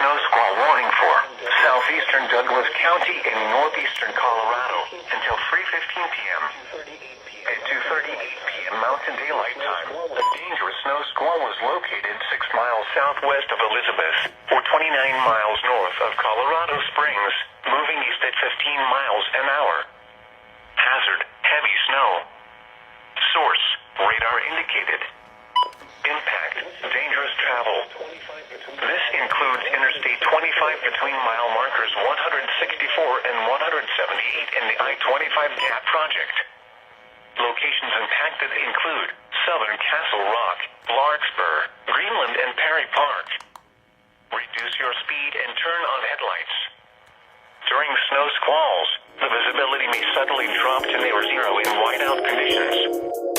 snow squall warning for southeastern Douglas County in northeastern Colorado until 3:15 p.m. At 2:38 p.m. Mountain Daylight Time, a dangerous snow squall was located 6 miles southwest of Elizabeth, or 29 miles north of Colorado Springs, moving east at 15 miles an hour. Hazard, heavy snow. Source, radar indicated. Impact, dangerous travel. This includes Interstate 25 between mile markers 164 and 178 in the I-25 Gap project. Locations impacted include Southern Castle Rock, Larkspur, Greenland, and Perry Park. Reduce your speed and turn on headlights. During snow squalls, the visibility may suddenly drop to near zero in whiteout conditions.